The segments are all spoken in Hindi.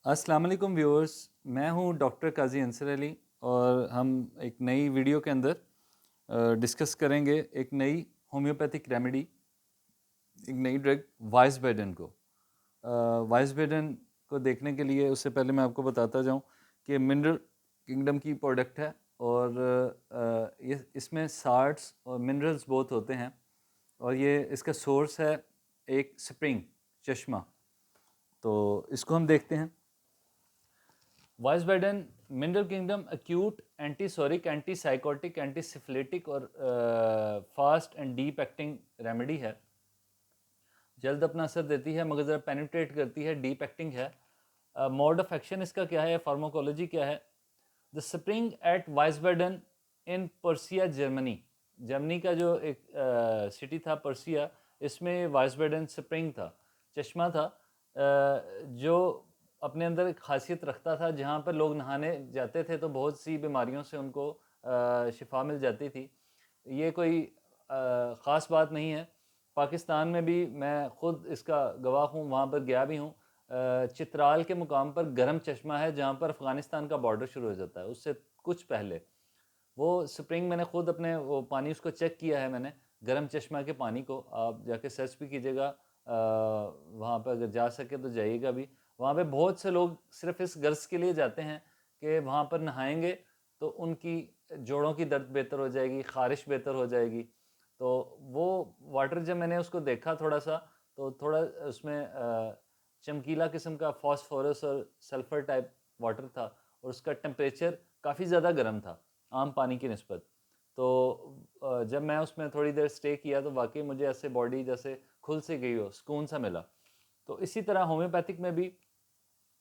अस्सलाम वालेकुम व्यूअर्स, मैं हूं डॉक्टर काजी अंसर अली और हम एक नई वीडियो के अंदर डिस्कस करेंगे एक नई होम्योपैथिक रेमेडी, एक नई ड्रग वाइसबेडन को। वाइसबेडन को देखने के लिए उससे पहले मैं आपको बताता जाऊं कि मिनरल किंगडम की प्रोडक्ट है और ये इसमें साल्ट्स और मिनरल्स बहुत होते हैं और ये इसका सोर्स है एक स्प्रिंग, चश्मा। तो इसको हम देखते हैं। Wiesbaden mineral kingdom acute antipsoric, antipsychotic, antisyphilitic और fast and deep acting remedy है। जल्द अपना असर देती है मगर ज़रा पेनिट्रेट करती है, डीप एक्टिंग है। मोड ऑफ एक्शन इसका क्या है, फार्माकोलॉजी क्या है। The spring at Wiesbaden in Persia, Germany. Germany का जो एक सिटी था पर्सिया, इसमें वाइसबेडन स्प्रिंग था, चश्मा था, जो अपने अंदर एक खासियत रखता था। जहाँ पर लोग नहाने जाते थे तो बहुत सी बीमारियों से उनको शिफा मिल जाती थी। ये कोई ख़ास बात नहीं है। पाकिस्तान में भी मैं ख़ुद इसका गवाह हूँ, वहाँ पर गया भी हूँ। चित्राल के मुकाम पर गर्म चश्मा है जहाँ पर अफ़गानिस्तान का बॉर्डर शुरू हो जाता है, उससे कुछ पहले वो स्प्रिंग मैंने खुद अपने वो पानी उसको चेक किया है मैंने, गर्म चश्मा के पानी को। आप जाके सर्च भी कीजिएगा, वहाँ पर अगर जा सके तो जाइएगा भी। वहाँ पे बहुत से लोग सिर्फ इस गर्ज के लिए जाते हैं कि वहाँ पर नहाएंगे तो उनकी जोड़ों की दर्द बेहतर हो जाएगी, ख़ारिश बेहतर हो जाएगी। तो वो वाटर जब मैंने उसको देखा थोड़ा सा, तो थोड़ा उसमें चमकीला किस्म का फॉस्फोरस और सल्फ़र टाइप वाटर था और उसका टेम्परेचर काफ़ी ज़्यादा गर्म था आम पानी की निस्बत। तो जब मैं उसमें थोड़ी देर स्टे किया तो वाकई मुझे ऐसे बॉडी जैसे खुल से गई हो, सुकून सा मिला। तो इसी तरह होम्योपैथिक में भी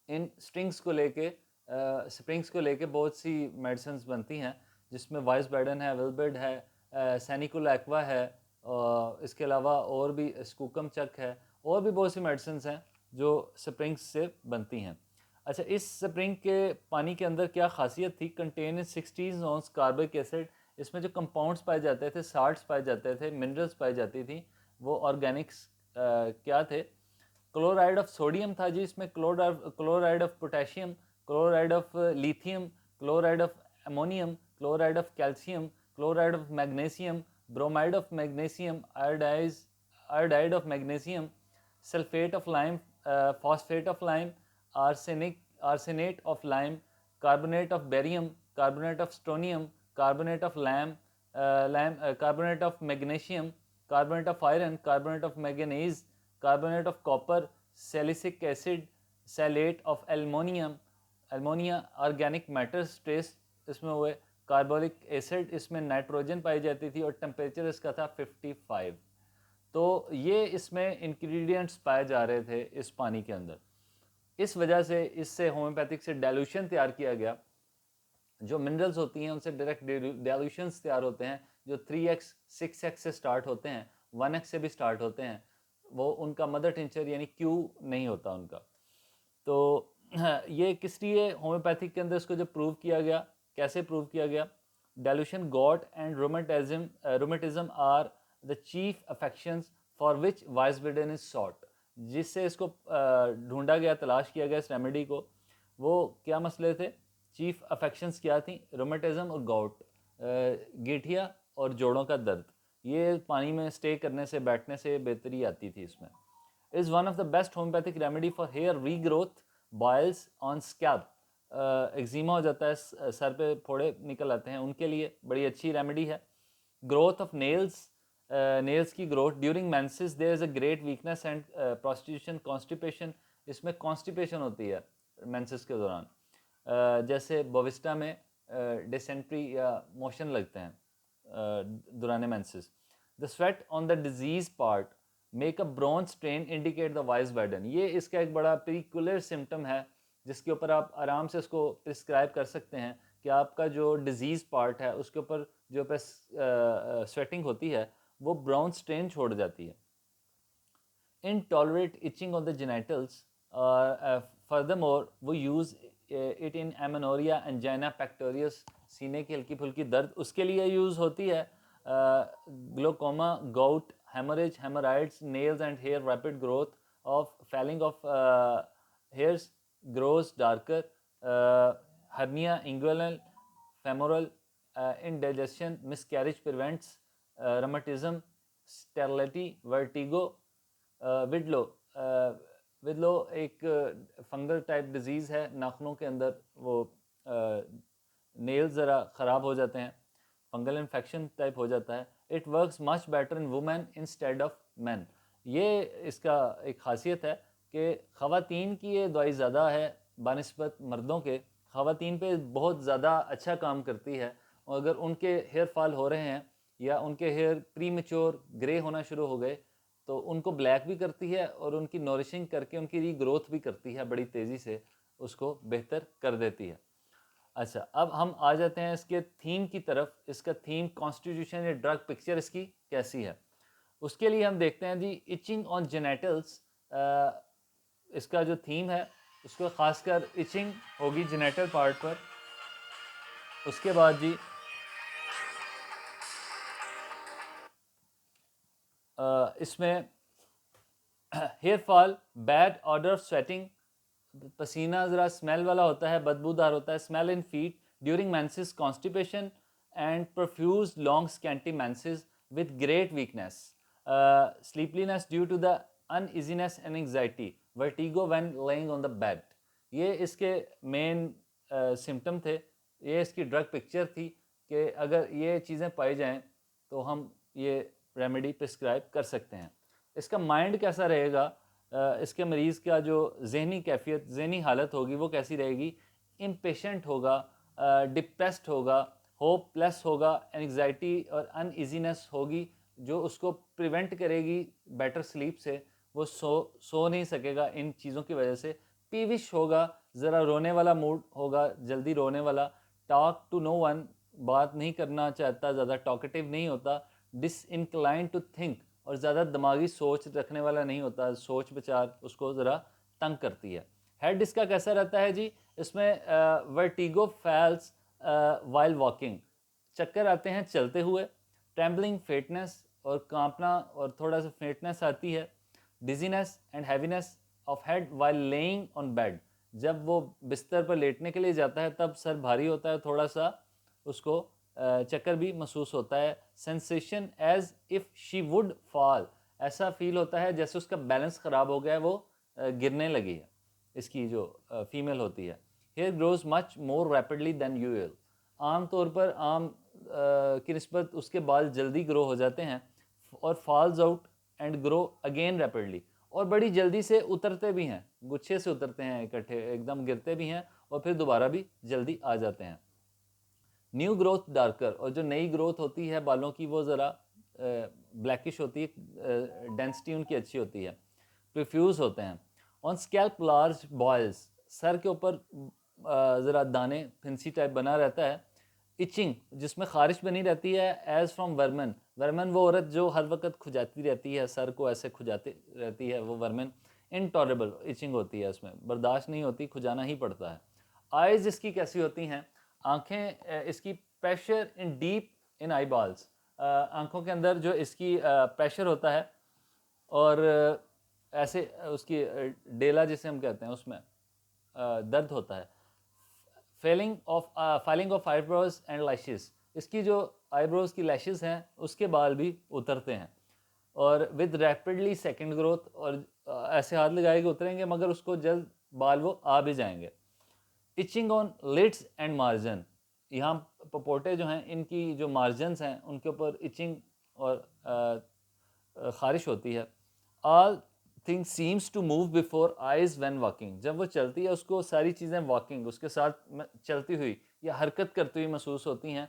इन स्प्रिंग्स को लेके बहुत सी मेडिसिन बनती हैं, जिसमें वाइसबेडन है, विलबेड है, सैनिकुल एक्वा है, इसके अलावा और भी स्कूकम चक है, और भी बहुत सी मेडिसिन हैं जो स्प्रिंग्स से बनती हैं। अच्छा, इस स्प्रिंग के पानी के अंदर क्या खासियत थी? Contain 16 ounce carbolic acid. इसमें जो कंपाउंड्स पाए जाते थे, साल्ट्स पाए जाते थे, मिनरल्स पाई जाती थी, वो ऑर्गेनिक्स क्या थे? क्लोराइड ऑफ सोडियम था जी इसमें, chloride of potassium, chloride of lithium, chloride of ammonium, chloride of calcium, chloride of magnesium, bromide of magnesium, iodide of magnesium, sulphate of lime, phosphate of lime, arsenate of lime, carbonate of barium, carbonate of strontium, carbonate of carbonate of magnesium, carbonate of iron, carbonate of manganese, carbonate of copper, silicic acid, salt of ammonia, organic matters trace इसमें हुए, कार्बोनिक एसिड, इसमें नाइट्रोजन पाई जाती थी और टेम्परेचर इसका था 55। तो ये इसमें इंग्रेडिएंट्स पाए जा रहे थे इस पानी के अंदर। इस वजह से इससे होम्योपैथिक से डाइल्यूशन तैयार किया गया। जो मिनरल्स होती हैं उनसे डायरेक्ट डाइल्यूशंस तैयार होते हैं, जो 3x 6x से स्टार्ट होते हैं, 1x से भी स्टार्ट होते हैं। वो उनका मदर टिंचर यानी क्यू नहीं होता उनका। तो ये किस लिए होम्योपैथिक के अंदर इसको जब प्रूव किया गया, कैसे प्रूव किया गया? Dilution, gout and rheumatism are the chief affections for which Wiesbaden is sought. जिससे इसको ढूंढा गया, तलाश किया गया इस रेमेडी को। वो क्या मसले थे? चीफ अफेक्शंस क्या थी? रोमेटिज्म और गॉट, गठिया और जोड़ों का दर्द। ये पानी में स्टे करने से, बैठने से बेहतरी आती थी इसमें। Is one of the best homeopathic remedy for hair regrowth, boils on scalp. Eczema हो जाता है, सर पे फोड़े निकल आते हैं, उनके लिए बड़ी अच्छी रेमेडी है। ग्रोथ ऑफ नेल्स, नेल्स की growth during menses there is a great weakness and prostitution, constipation. इसमें कॉन्स्टिपेशन होती है मेंसेस के दौरान, जैसे बोविस्टा में डिसेंट्री या मोशन लगते हैं दौरान menses. The sweat on the disease part make a bronze strain indicate the Wiesbaden. ये इसका एक बड़ा पेरिकुलर सिम्टम है जिसके ऊपर आप आराम से इसको प्रिस्क्राइब कर सकते हैं कि आपका जो डिजीज पार्ट है उसके ऊपर जो स्वेटिंग होती है वो ब्राउन स्ट्रेन छोड़ जाती है। Intolerate itching of the genitals. Furthermore, वो use it in amenorrhoea, angina pectoris, सीने की हल्की फुल्की दर्द, उसके लिए यूज़ होती है। Glaucoma, gout, haemorrhage, haemorrhoids, nails and hair, rapid growth of falling of hairs, grows darker, hernia inguinal, femoral, indigestion, miscarriage prevents, rheumatism, sterility, vertigo, विडलो। विडलो एक फंगल टाइप डिजीज़ है, नाखूनों के अंदर वो नेल्स ज़रा ख़राब हो जाते हैं, फंगल इन्फेक्शन टाइप हो जाता है। It works much better in women instead of man. ये इसका एक खासियत है कि ख़वातीन की ये दवाई ज़्यादा है बानिस्बत मर्दों के। ख़वातीन पे बहुत ज़्यादा अच्छा काम करती है, और अगर उनके हेयर फॉल हो रहे हैं या उनके हेयर प्री मेच्योर ग्रे होना शुरू हो गए तो उनको ब्लैक भी करती है और उनकी नॉरिशिंग करके उनकी रीग्रोथ भी करती है, बड़ी तेज़ी से उसको बेहतर कर देती है। अच्छा, अब हम आ जाते हैं इसके थीम की तरफ। इसका थीम कॉन्स्टिट्यूशन या ड्रग पिक्चर इसकी कैसी है, उसके लिए हम देखते हैं जी इचिंग ऑन जेनेटल्स। इसका जो थीम है उसको खासकर इचिंग होगी जेनेटल पार्ट पर। उसके बाद जी इसमें hair fall, bad odour of sweating, पसीना ज़रा स्मेल वाला होता है, बदबूदार होता है, smell in feet during menses, constipation and profuse long scanty menses with great weakness, sleepiness due to the uneasiness and anxiety, vertigo when lying on the bed. ये इसके मेन सिम्टम थे। ये इसकी ड्रग पिक्चर थी कि अगर ये चीज़ें पाई जाएं तो हम ये रेमेडी प्रिस्क्राइब कर सकते हैं। इसका माइंड कैसा रहेगा, इसके मरीज़ का जो जहनी कैफियत, जहनी हालत होगी वो कैसी रहेगी, इम्पेशेंट होगा, डिप्रेस्ड होगा, होपलेस होगा, एंग्जाइटी और अनइजीनेस होगी जो उसको प्रिवेंट करेगी बेटर स्लीप से। वो सो नहीं सकेगा इन चीज़ों की वजह से। पीविश होगा, ज़रा रोने वाला मूड होगा, जल्दी रोने वाला, टॉक टू नो वन, बात नहीं करना चाहता, ज़्यादा टॉकेटिव नहीं होता, डिसइंक्लाइन टू थिंक, और ज़्यादा दिमागी सोच रखने वाला नहीं होता, सोच विचार उसको ज़रा तंग करती है। हेड इसका कैसा रहता है जी, इसमें वर्टिगो फैल्स वाइल वॉकिंग, चक्कर आते हैं चलते हुए, ट्रैम्बलिंग, फेटनेस और कांपना और थोड़ा सा फेटनेस आती है, dizziness and heaviness of head while laying on bed, जब वो बिस्तर पर लेटने के लिए जाता है तब सर भारी होता है, थोड़ा सा उसको चक्कर भी महसूस होता है। Sensation as if she would fall, ऐसा फील होता है जैसे उसका बैलेंस ख़राब हो गया है, वो गिरने लगी है इसकी जो फीमेल होती है। Hair grows much more rapidly than usual, आम तौर पर आम की निस्बत उसके बाल जल्दी ग्रो हो जाते हैं, और falls out and grow again rapidly, और बड़ी जल्दी से उतरते भी हैं, गुच्छे से उतरते हैं इकट्ठे, एकदम गिरते भी हैं और फिर दोबारा भी जल्दी आ जाते हैं। न्यू ग्रोथ डार्कर, और जो नई ग्रोथ होती है बालों की वो ज़रा ब्लैकिश होती है, डेंसिटी उनकी अच्छी होती है, प्रोफ्यूज होते हैं। ऑन स्कैल्प लार्ज बॉयल्स, सर के ऊपर ज़रा दाने फिंसी टाइप बना रहता है। इचिंग, जिसमें खारिश बनी रहती है, एज फ्रॉम वर्मन, वर्मन वो औरत जो हर वक्त खुजाती रहती है, सर को ऐसे खुजाती रहती है, वो वर्मन। इनटॉलरेबल इचिंग होती है, उसमें बर्दाश्त नहीं होती, खुजाना ही पड़ता है। आइज़ इसकी कैसी होती हैं, आंखें इसकी pressure in deep in I balls, आंखों के अंदर जो इसकी प्रेशर होता है और ऐसे उसकी डेला जिसे हम कहते हैं उसमें दर्द होता है। Filing of eyebrows and lashes, इसकी जो आईब्रोज की लैशेस हैं उसके बाल भी उतरते हैं, और विद रैपिडली सेकंड ग्रोथ, और ऐसे हाथ लगाएंगे उतरेंगे मगर उसको जल्द बाल वो आ भी जाएंगे। Itching on lids and margin, यहाँ पपोटे जो हैं इनकी जो मार्जिनस हैं उनके ऊपर इचिंग और खारिश होती है। All thing seems to move before eyes when walking, जब वो चलती है उसको सारी चीज़ें वॉकिंग उसके साथ चलती हुई या हरकत करती हुई महसूस होती हैं।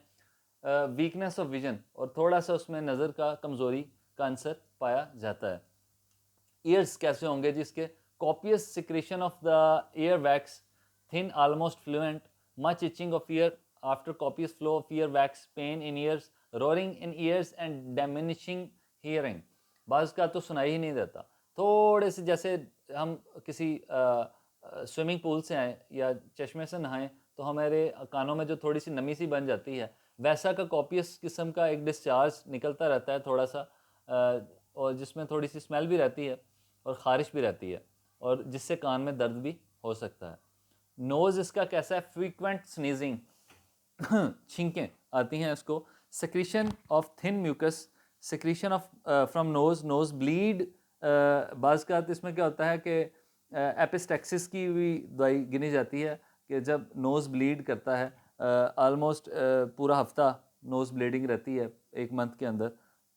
वीकनेस ऑफ विजन, और थोड़ा सा उसमें नज़र का कमज़ोरी का अंसर पाया जाता है। ईयर्स कैसे होंगे जिसके, copious secretion of the ear wax, thin, almost fluent, much itching of ear after copious flow of ear wax, pain in ears, roaring in ears and diminishing hearing, बाज़ का तो सुनाई ही नहीं देता। थोड़े से जैसे हम किसी स्विमिंग पूल से आए या चश्मे से नहाएं तो हमारे कानों में जो थोड़ी सी नमी सी बन जाती है, वैसा का कॉपियस किस्म का एक डिस्चार्ज निकलता रहता है थोड़ा सा, और जिसमें थोड़ी सी स्मेल भी रहती है और ख़ारिश भी रहती है, और जिससे कान में दर्द भी हो सकता है। नोज़ इसका कैसा है, फ्रीक्वेंट स्नीजिंग छींकें आती हैं इसको, secretion of thin mucus, secretion of from nose bleed, बाज़ का इसमें क्या होता है कि एपिस्टेक्सिस की भी दवाई गिनी जाती है कि जब नोज़ ब्लीड करता है, ऑलमोस्ट पूरा हफ्ता नोज़ ब्लीडिंग रहती है एक मंथ के अंदर,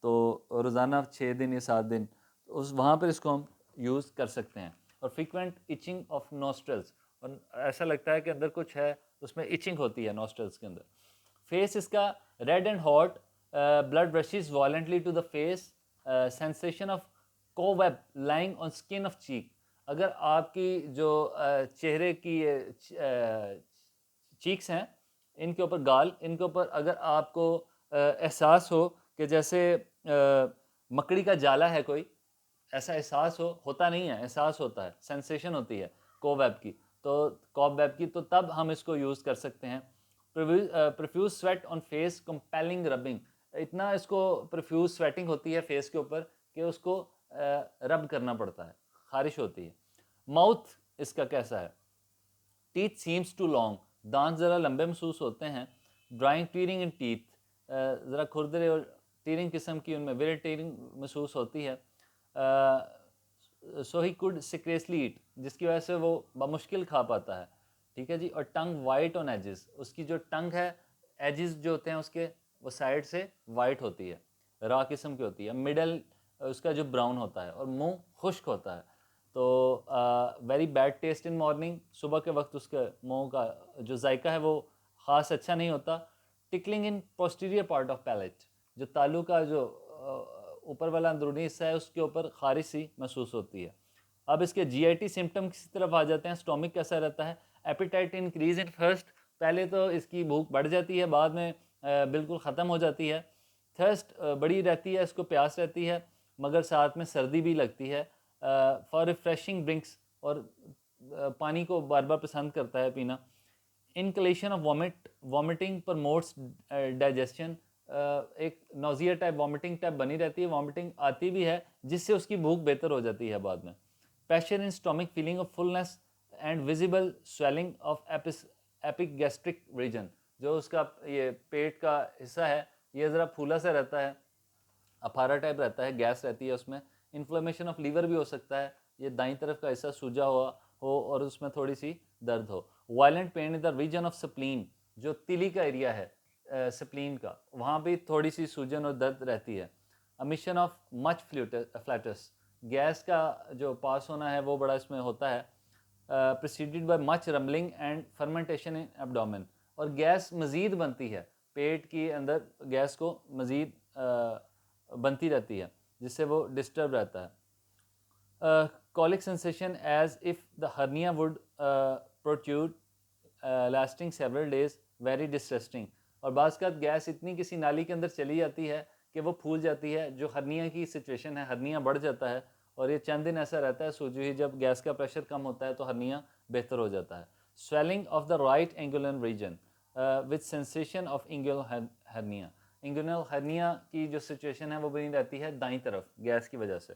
तो रोज़ाना 6 दिन या 7 दिन उस वहाँ पर इसको हम यूज़ कर सकते हैं। और फ्रीक्वेंट इचिंग ऑफ नोस्ट्रल्स, और ऐसा लगता है कि अंदर कुछ है, उसमें इचिंग होती है नोस्ट्रल्स के अंदर। फेस इसका red and hot, blood rushes violently to the face, sensation of cobweb lying on skin of cheek. अगर आपकी जो चेहरे की चीक्स हैं, इनके ऊपर गाल, इनके ऊपर अगर आपको एहसास हो कि जैसे मकड़ी का जाला है कोई, ऐसा एहसास होता नहीं है, एहसास होता है, सेंसेशन होती है कोवेब की, तो कॉबवेब की, तो तब हम इसको यूज़ कर सकते हैं। Profuse sweat on face compelling rubbing, इतना इसको प्रोफ्यूज स्वेटिंग होती है फेस के ऊपर कि उसको रब करना पड़ता है, खारिश होती है। माउथ इसका कैसा है, टीथ सीम्स टू लॉन्ग, दांत ज़रा लंबे महसूस होते हैं। ड्राइंग टीयरिंग इन टीथ, ज़रा खुरदरे और टीयरिंग किस्म की उनमें वेरी टीयरिंग महसूस होती है। सो ही कुड सिक्रेसली ईट, जिसकी वजह से वो बमुश्किल खा पाता है, ठीक है जी। और टंग वाइट ऑन एजेस, उसकी जो टंग है, एजेस जो होते हैं उसके, वो साइड से वाइट होती है, रा किस्म की होती है। मिडल उसका जो ब्राउन होता है, और मुंह खुश्क होता है। तो very bad taste in morning, सुबह के वक्त उसके मुंह का जो जायका है वो ख़ास अच्छा नहीं होता। Tickling in posterior part of palate, जो तालू का जो ऊपर वाला अंदरूनी हिस्सा है उसके ऊपर खारिश सी महसूस होती है। अब इसके जीआईटी सिम्टम की तरफ आ जाते हैं। स्टोमिक कैसा रहता है, एपिटाइट इंक्रीज इन फर्स्ट, पहले तो इसकी भूख बढ़ जाती है, बाद में बिल्कुल ख़त्म हो जाती है। थर्स्ट बड़ी रहती है, इसको प्यास रहती है, मगर साथ में सर्दी भी लगती है। फॉर रिफ्रेशिंग ड्रिंक्स, और पानी को बार बार पसंद करता है पीना। इनकलेशन ऑफ वॉमिटिंग प्रमोट्स डाइजेशन, एक नोजिया टाइप वॉमिटिंग टाइप बनी रहती है, वॉमिटिंग आती भी है, जिससे उसकी भूख बेहतर हो जाती है बाद में। Pressure in stomach, feeling of fullness and visible swelling of epigastric region, जो उसका ये पेट का हिस्सा है ये ज़रा फूला सा रहता है, अफारा टाइप रहता है, गैस रहती है उसमें। इन्फ्लेमेशन ऑफ लीवर भी हो सकता है, ये दाईं तरफ का हिस्सा सूजा हुआ हो और उसमें थोड़ी सी दर्द हो। Violent pain in the region of spleen, जो तिली का एरिया है स्प्लीन का, वहाँ भी थोड़ी सी सूजन और दर्द रहती है। Emission of much flats, gas का जो पास होना है वो बड़ा इसमें होता है। Preceded by much rumbling and fermentation in abdomen, और गैस मज़ीद बनती है, पेट के अंदर गैस को मज़ीद बनती रहती है, जिससे वो डिस्टर्ब रहता है। Colic sensation as if the hernia would protrude lasting several days, very distressing, और बाज़ का गैस इतनी किसी नाली के अंदर चली जाती है कि वो फूल जाती है, जो हर्निया की सिचुएशन है, हर्निया बढ़ जाता है, और ये चंद दिन ऐसा रहता है सूजी हुई, जब गैस का प्रेशर कम होता है तो हर्निया बेहतर हो जाता है। Swelling of the right angular region with sensation of inguinal hernia, inguinal hernia की जो सिचुएशन है वो बनी रहती है दाईं तरफ गैस की वजह से।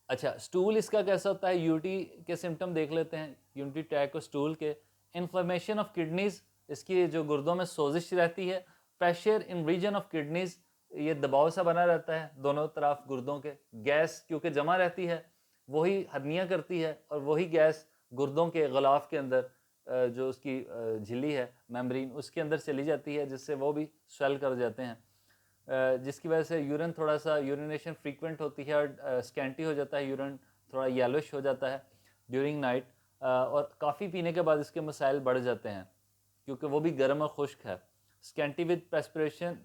अच्छा, स्टूल इसका कैसा होता है, यूटी के सिम्टम देख लेते हैं, यूनिटी ट्रैक और स्टूल के। इन्फ्लेमेशन ऑफ किडनीज, इसकी जो गुर्दों में सोजिश रहती है। Pressure in region of kidneys, ये दबाव सा बना रहता है दोनों तरफ गुर्दों के, गैस क्योंकि जमा रहती है, वही हर्निया करती है, और वही गैस गुर्दों के गलाफ के अंदर जो उसकी झिल्ली है मेम्ब्रेन, उसके अंदर चली जाती है, जिससे वो भी स्वेल कर जाते हैं, जिसकी वजह से यूरिन थोड़ा सा, यूरिनेशन फ्रीक्वेंट होती है और स्कैंटी हो जाता है, यूरिन थोड़ा येलोइश हो जाता है ड्यूरिंग नाइट, और काफ़ी पीने के बाद इसके मसाइल बढ़ जाते हैं क्योंकि वो भी गर्म और खुश्क है। स्कैंटी विद पेस्पिरेशन,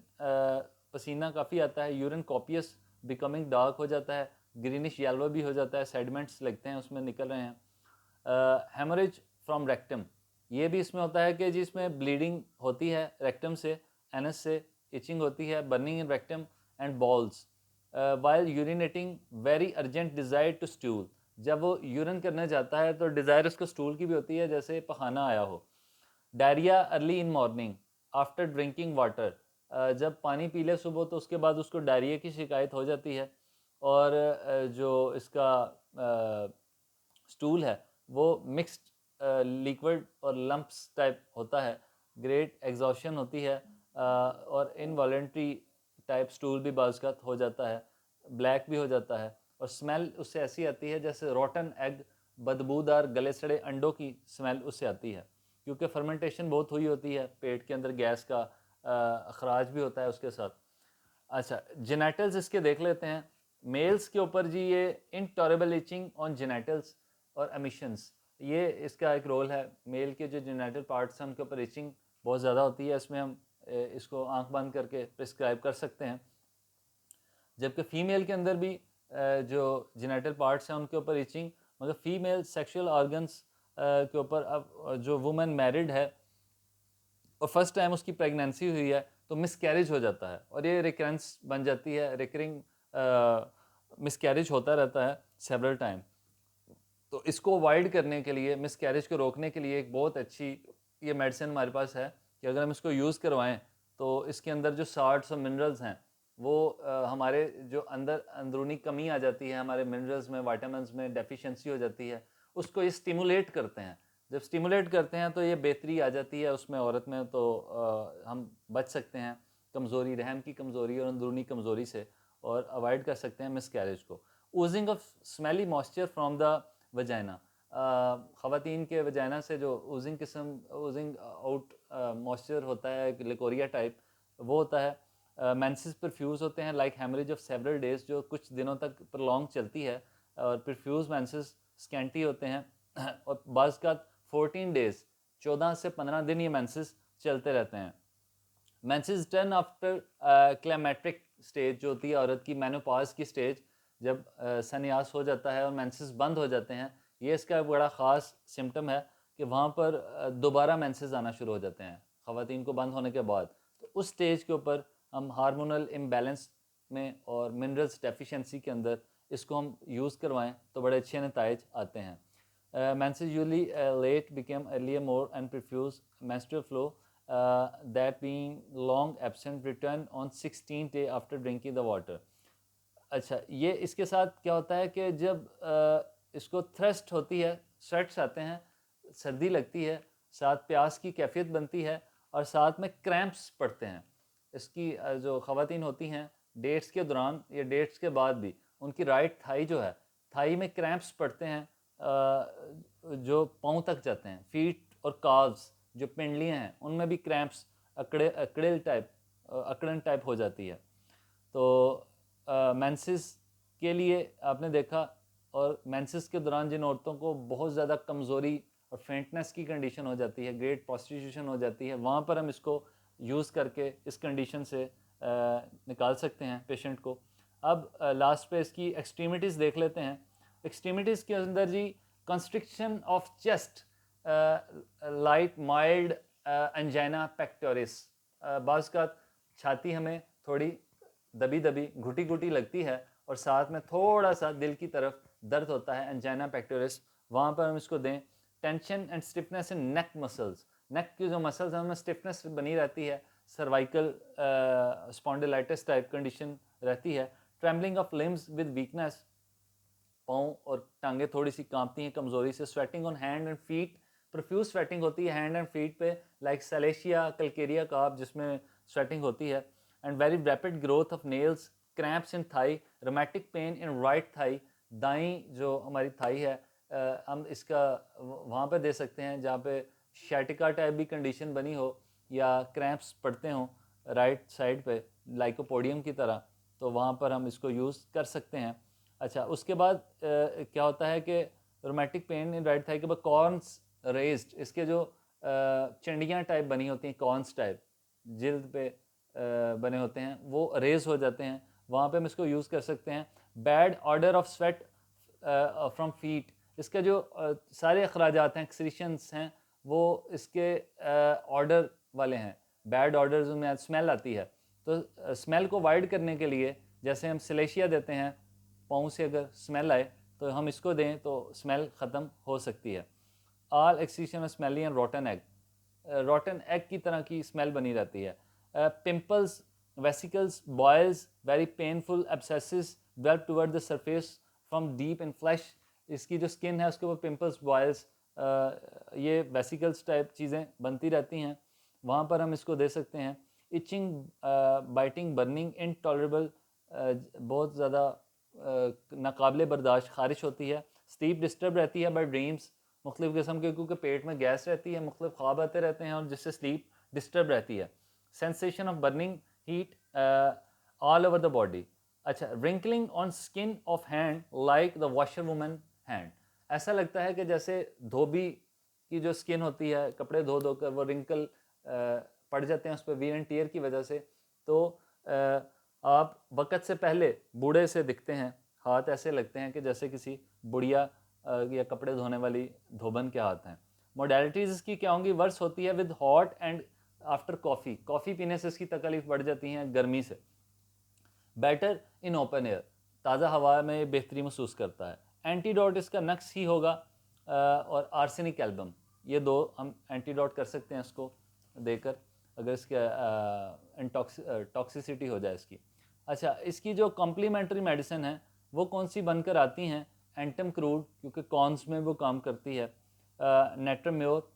पसीना काफ़ी आता है। यूरिन कॉपियस, बिकमिंग डार्क हो जाता है, ग्रीनिश येलो भी हो जाता है, सेडिमेंट्स लगते हैं उसमें निकल रहे हैं। हेमरेज फ्रॉम रेक्टम, ये भी इसमें होता है कि जिसमें ब्लीडिंग होती है रेक्टम से, एनस से, इचिंग होती है, burning in rectum and balls while urinating, very urgent desire to stool, जब वो यूरिन करने जाता है तो डिज़ायर उसको स्टूल की भी होती है, जैसे पखाना आया हो। Diarrhoea early in morning after drinking water, जब पानी पी ले सुबह तो उसके बाद उसको डायरिया की शिकायत हो जाती है। और जो इसका स्टूल है वो मिक्स्ड लिक्विड और लंप्स टाइप होता है, ग्रेट एग्जॉशन होती है, और इनवॉलेंट्री टाइप स्टूल भी बाज़ का हो जाता है, ब्लैक भी हो जाता है, और स्मेल उससे ऐसी आती है जैसे रॉटन एग, बदबूदार गले सड़े अंडों की स्मेल उससे आती है, क्योंकि फर्मेंटेशन बहुत हुई होती है, पेट के अंदर गैस का अखराज भी होता है उसके साथ। अच्छा, जेनेटल्स इसके देख लेते हैं। मेल्स के ऊपर जी ये इनटॉलेरेबल इचिंग ऑन जेनेटल्स और एमिशंस, ये इसका एक रोल है। मेल के जो जेनेटल पार्ट्स हैं उनके ऊपर इचिंग बहुत ज़्यादा होती है, इसमें हम इसको आंख बंद करके प्रिस्क्राइब कर सकते हैं। जबकि फ़ीमेल के अंदर भी जो जेनेटल पार्ट्स हैं उनके ऊपर इचिंग, मगर फीमेल सेक्सुअल ऑर्गन्स के ऊपर अब जो वुमेन मैरिड है और फर्स्ट टाइम उसकी प्रेगनेंसी हुई है तो मिसकैरेज हो जाता है, और ये रिकरेंस बन जाती है, रिकरिंग मिसकैरेज होता रहता है सेवरल टाइम। तो इसको अवॉइड करने के लिए, मिसकैरेज को रोकने के लिए एक बहुत अच्छी ये मेडिसिन हमारे पास है कि अगर हम इसको यूज़ करवाएं तो इसके अंदर जो साल्ट्स और मिनरल्स हैं वो हमारे जो अंदर अंदरूनी कमी आ जाती है, हमारे मिनरल्स में, विटामिन्स में डेफिशिएंसी हो जाती है, उसको ये स्टिमुलेट करते हैं। जब स्टिमुलेट करते हैं तो ये बेहतरी आ जाती है उसमें, औरत में, तो हम बच सकते हैं कमज़ोरी, रहम की कमज़ोरी और अंदरूनी कमज़ोरी से, और अवॉइड कर सकते हैं मिसकैरेज को। Oozing of smelly moisture from the vagina, ख़वातीन के वजाइना से जो ऊजिंग किस्म, ऊजिंग आउट मॉइस्चर होता है, लिकोरिया टाइप, वो होता है। मेंसेस परफ्यूज होते हैं like haemorrhage of several days, जो कुछ दिनों तक प्रलॉन्ग चलती है, और परफ्यूज मेंसेस स्कैंटी होते हैं और बाज़ का 14 डेज, 14 से 15 दिन ये मेंसेस चलते रहते हैं। Menses turn after climacteric stage, जो होती है औरत की मेनोपॉज की स्टेज, जब सन्यास हो जाता है और मेंसेस बंद हो जाते हैं, ये इसका बड़ा ख़ास सिम्टम है कि वहाँ पर दोबारा मेंसेस आना शुरू हो जाते हैं ख़वातीन को बंद होने के बाद। तो उस स्टेज के ऊपर हम हार्मोनल इम्बैलेंस में और मिनरल्स डेफिशिएंसी के अंदर इसको हम यूज़ करवाएं तो बड़े अच्छे नताइज आते हैं। Menses usually late become earlier more and profuse menstrual flow that being long absent return on 16th day after drinking the water। अच्छा, ये इसके साथ क्या होता है कि जब इसको थ्रस्ट होती है, स्वेट्स आते हैं, सर्दी लगती है, साथ प्यास की कैफियत बनती है, और साथ में क्रैम्प्स पड़ते हैं। इसकी जो ख़वातीन होती हैं डेट्स के दौरान या डेट्स के बाद भी, उनकी राइट थाई जो है, थाई में क्रैम्प्स पड़ते हैं जो पाँव तक जाते हैं। फीट और काव्स जो पिंडलियाँ हैं उनमें भी क्रैम्प्स, अकड़न टाइप हो जाती है। तो मेंसेस के लिए आपने देखा, और मेंसेस के दौरान जिन औरतों को बहुत ज़्यादा कमज़ोरी और फेंटनेस की कंडीशन हो जाती है, ग्रेट प्रोस्टिट्यूशन हो जाती है, वहाँ पर हम इसको यूज़ करके इस कंडीशन से निकाल सकते हैं पेशेंट को। अब लास्ट पे इसकी एक्सट्रीमिटीज़ देख लेते हैं। एक्सट्रीमिटीज़ के अंदर जी constriction of chest like mild angina pectoris, बाज़ का छाती हमें थोड़ी दबी दबी, घुटी घुटी लगती है, और साथ में थोड़ा सा दिल की तरफ दर्द होता है, एंजाइना पेक्टोरिस, वहाँ पर हम इसको दें। Tension and stiffness in neck muscles, neck की जो मसल्स हैं उनमें स्टिफनेस बनी रहती है, सर्वाइकल स्पॉन्डिलाइटिस टाइप कंडीशन रहती है। Trembling of limbs with weakness, पाँव और टांगें थोड़ी सी कांपती हैं कमज़ोरी से। Sweating on hand and feet, profuse sweating होती है हैंड एंड फीट पे, लाइक सलेशिया कलकेरिया काफ जिसमें स्वेटिंग होती है। And very rapid growth of nails, cramps in thigh, rheumatic pain in right thigh, दाई जो हमारी थाई है, हम इसका वहाँ पे दे सकते हैं जहाँ पे शैटिका टाइप भी कंडीशन बनी हो या क्रैम्प्स पड़ते हों राइट साइड पे लाइकोपोडियम की तरह, तो वहाँ पर हम इसको यूज़ कर सकते हैं। अच्छा, उसके बाद क्या होता है कि rheumatic pain in right Thai के बाद कॉर्न्स रेज्ड, इसके जो चंडियाँ टाइप बनी होती हैं, कॉर्न्स टाइप जिल्द पे बने होते हैं, वो रेज हो जाते हैं, वहाँ पे हम इसको यूज़ कर सकते हैं। Bad odour of sweat from feet, इसके जो सारे अखराजात हैं, एक्सक्रीशंस हैं, वो इसके ऑर्डर वाले हैं। बैड ऑर्डर्स में स्मेल आती है, तो स्मेल को अवॉइड करने के लिए जैसे हम सिलेशिया देते हैं, पाँव से अगर स्मेल आए तो हम इसको दें तो स्मेल ख़त्म हो सकती है। All excretion smelly and rotten egg, rotten egg की तरह की स्मेल बनी रहती है। Pimples, vesicles, boils, very painful abscesses develop toward the surface from deep in flesh इसकी जो स्किन है उसके ऊपर पिंपल्स, बॉयल्स, ये वेसिकल्स टाइप चीज़ें बनती रहती हैं, वहाँ पर हम इसको दे सकते हैं। इचिंग, बाइटिंग, बर्निंग, इनटॉलरेबल, बहुत ज़्यादा नाकाबिले बर्दाश्त ख़ारिश होती है। स्लीप डिस्टर्ब रहती है बाय ड्रीम्स, मुख्तलिफ़ किस्म के, क्योंकि पेट में गैस रहती है, मुख्तलिफ ख्वाब आते रहते हैं और जिससे स्लीप डिस्टर्ब रहती है। Sensation of burning heat all over the body. अच्छा, wrinkling on skin of hand like the washer woman hand, ऐसा लगता है कि जैसे धोबी की जो स्किन होती है, कपड़े धो धो कर वो रिंकल पड़ जाते हैं उस पर वीर एंड टीयर की वजह से। तो आप वक़्त से पहले बूढ़े से दिखते हैं, हाथ ऐसे लगते हैं कि जैसे किसी बुढ़िया या कपड़े धोने वाली धोबन के हाथ हैं। मोडेलिटीज़ इसकी क्या होंगी? वर्स होती है with hot and after coffee, coffee पीने से इसकी तकलीफ बढ़ जाती हैं गर्मी से। बेटर इन ओपन एयर, ताज़ा हवा में बेहतरी महसूस करता है। एंटीडोट इसका नक्स ही होगा, और आर्सेनिक एल्बम, ये दो हम एंटीडोट कर सकते हैं इसको देकर, अगर इसके टॉक्सिसिटी हो जाए इसकी। अच्छा, इसकी जो कॉम्प्लीमेंट्री मेडिसिन है वो कौन सी बनकर आती हैं? एंटम क्रूड, क्योंकि कॉन्स में वो काम करती है। नेट्रम्योर,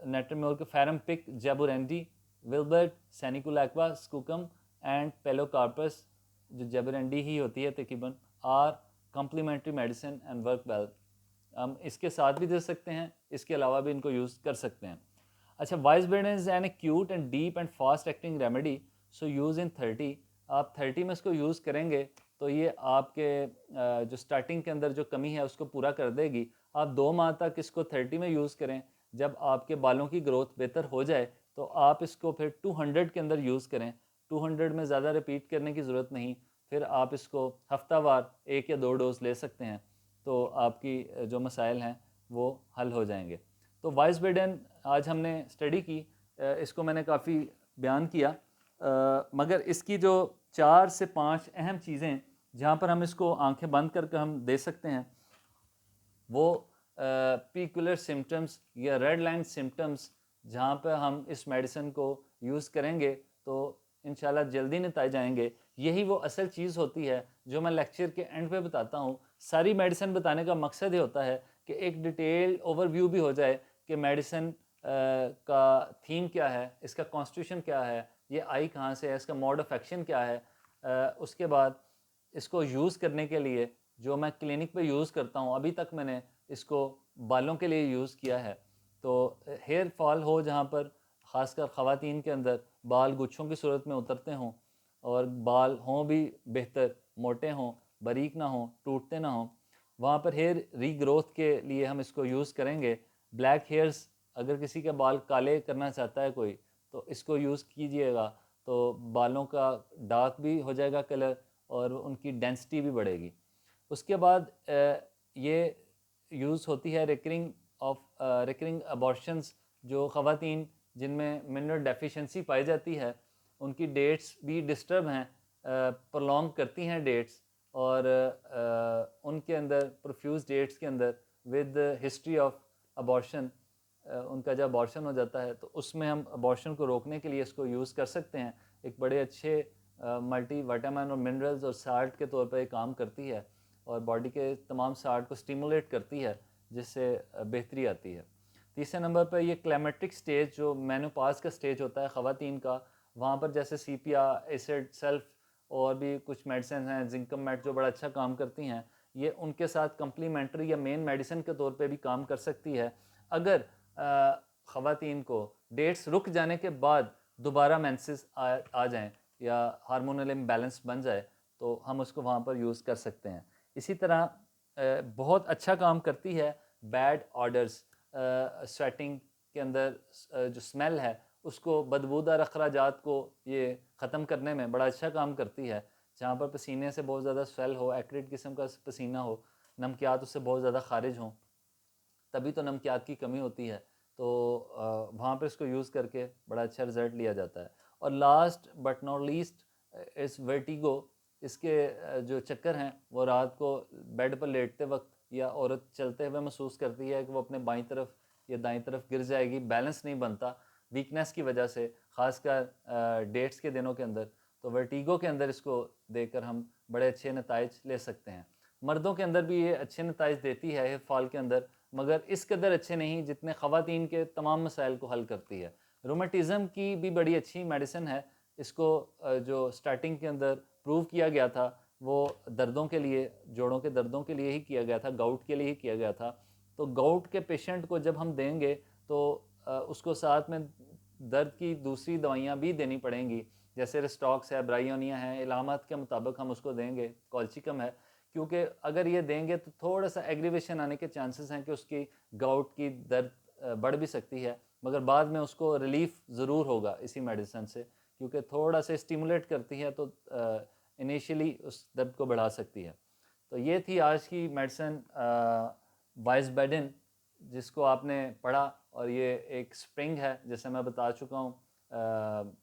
नेट्रम्योर के फेरम पिक, जेबुरेंडी, विल्बर्ट, सैनिकुलैक्वा, स्कूकम एंड पेलोकार्पस, जो जेबरेंडी ही होती है तकरीबन, are complementary medicine and work well. हम इसके साथ भी दे सकते हैं, इसके अलावा भी इनको यूज़ कर सकते हैं। अच्छा, Wiesbaden is an acute and deep and fast acting remedy, so use in 30। आप 30 में इसको यूज़ करेंगे तो ये आपके जो स्टार्टिंग के अंदर जो कमी है उसको पूरा कर देगी। आप 2 माह तक इसको 30 में यूज़ करें, जब आपके बालों की ग्रोथ बेहतर हो जाए तो आप इसको फिर 200 के अंदर यूज़ करें। 200 में ज़्यादा रिपीट करने की ज़रूरत नहीं, फिर आप इसको हफ्तावार 1 या 2 डोज ले सकते हैं, तो आपकी जो मसाइल हैं वो हल हो जाएंगे। तो वाइसबेडन आज हमने स्टडी की, इसको मैंने काफ़ी बयान किया, मगर इसकी जो 4 से 5 अहम चीज़ें जहाँ पर हम इसको आंखें बंद करके हम दे सकते हैं, वो पीकुलर सिम्टम्स या रेड लाइन सिम्टम्स, जहाँ पर हम इस मेडिसिन को यूज़ करेंगे तो इंशाल्लाह जल्दी नतीजे आएंगे। यही वो असल चीज़ होती है जो मैं लेक्चर के एंड पे बताता हूँ। सारी मेडिसिन बताने का मकसद ये होता है कि एक डिटेल ओवरव्यू भी हो जाए कि मेडिसिन का थीम क्या है, इसका कॉन्स्टिट्यूशन क्या है, ये आई कहाँ से है, इसका मोड ऑफ एक्शन क्या है। उसके बाद इसको यूज़ करने के लिए जो मैं क्लिनिक पे यूज़ करता हूँ, अभी तक मैंने इसको बालों के लिए यूज़ किया है। तो हेयर फॉल हो जहाँ पर, ख़ासकर ख़वातीन के अंदर बाल गुच्छों की सूरत में उतरते हों और बाल हों भी बेहतर, मोटे हों, बारीक ना हों, टूटते ना हों, वहाँ पर हेयर रीग्रोथ के लिए हम इसको यूज़ करेंगे। ब्लैक हेयर्स, अगर किसी के बाल काले करना चाहता है कोई, तो इसको यूज़ कीजिएगा, तो बालों का डार्क भी हो जाएगा कलर और उनकी डेंसिटी भी बढ़ेगी। उसके बाद ये यूज़ होती है रिकरिंग अबॉर्शंस, जो ख़वातीन जिनमें मिनरल डेफिशिएंसी पाई जाती है, उनकी डेट्स भी डिस्टर्ब हैं, प्रोलॉन्ग करती हैं डेट्स, और उनके अंदर प्रोफ्यूज डेट्स के अंदर विद हिस्ट्री ऑफ अबॉर्शन, उनका जब अबॉर्शन हो जाता है तो उसमें हम अबॉर्शन को रोकने के लिए इसको यूज़ कर सकते हैं। एक बड़े अच्छे मल्टी विटामिन और मिनरल्स और साल्ट के तौर पर काम करती है और बॉडी के तमाम साल्ट को स्टिमुलेट करती है, जिससे बेहतरी आती है। तीसरे नंबर पर ये क्लाइमेटिक स्टेज, जो मेनोपॉज का स्टेज होता है ख़वातीन का, वहाँ पर जैसे सीपिया, एसिड, सेल्फ और भी कुछ मेडिसिन हैं, जिंकम मेट, जो बड़ा अच्छा काम करती हैं, ये उनके साथ कम्प्लीमेंट्री या मेन मेडिसिन के तौर पे भी काम कर सकती है। अगर ख़वातीन को डेट्स रुक जाने के बाद दोबारा मेंसेस आ जाएं या हार्मोनल इम्बैलेंस बन जाए, तो हम उसको वहाँ पर यूज़ कर सकते हैं। इसी तरह बहुत अच्छा काम करती है बैड ऑर्डर्स, स्वेटिंग के अंदर जो स्मेल है उसको, बदबूदार अखराजात को ये ख़त्म करने में बड़ा अच्छा काम करती है। जहाँ पर पसीने से बहुत ज़्यादा स्वेल हो, एक्रिड किस्म का पसीना हो, नमकियात उससे बहुत ज़्यादा खारिज हों, तभी तो नमकियात की कमी होती है, तो वहाँ पर इसको यूज़ करके बड़ा अच्छा रिज़ल्ट लिया जाता है। और लास्ट बट नॉट लीस्ट इस वर्टिगो, इसके जो चक्कर हैं वो रात को बेड पर लेटते वक्त या औरत चलते हुए महसूस करती है कि वो अपने बाईं तरफ या दाईं तरफ गिर जाएगी, बैलेंस नहीं बनता वीकनेस की वजह से, ख़ासकर डेट्स के दिनों के अंदर। तो वर्टिगो के अंदर इसको देकर हम बड़े अच्छे नताइज ले सकते हैं। मर्दों के अंदर भी ये अच्छे नताइज देती है हेयर फॉल के अंदर, मगर इस कदर अच्छे नहीं जितने ख़वातीन के तमाम मसाइल को हल करती है। रोमेटिज़म की भी बड़ी अच्छी मेडिसिन है। इसको जो स्टार्टिंग के अंदर प्रूव किया गया था वो दर्दों के लिए, जोड़ों के दर्दों के लिए ही किया गया था, गाउट के लिए ही किया गया था। तो गाउट के पेशेंट को जब हम देंगे तो उसको साथ में दर्द की दूसरी दवाइयाँ भी देनी पड़ेंगी, जैसे रेस्टॉक्स है, ब्रायोनिया है, इलामत के मुताबिक हम उसको देंगे, कॉल्चिकम है। क्योंकि अगर ये देंगे तो थोड़ा सा एग्रीवेशन आने के चांसेस हैं कि उसकी गाउट की दर्द बढ़ भी सकती है, मगर बाद में उसको रिलीफ ज़रूर होगा इसी मेडिसिन से, क्योंकि थोड़ा सा स्टिमुलेट करती है तो इनिशियली उस दर्द को बढ़ा सकती है। तो ये थी आज की मेडिसिन वाइसबेडिन, जिसको आपने पढ़ा, और ये एक स्प्रिंग है जैसे मैं बता चुका हूँ।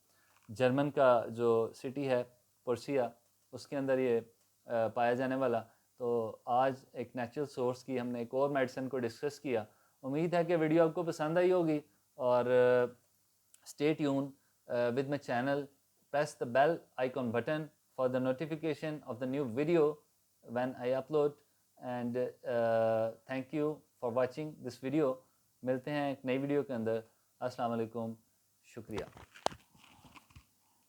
जर्मन का जो सिटी है पुर्सिया, उसके अंदर ये पाया जाने वाला। तो आज एक नेचुरल सोर्स की हमने एक और मेडिसिन को डिस्कस किया। उम्मीद है कि वीडियो आपको पसंद आई होगी, और stay tune with my channel. Press the bell icon button for the notification of the new video when I upload, and thank you for watching this video. मिलते हैं एक नई वीडियो के अंदर। अस्सलाम वालेकुम, शुक्रिया।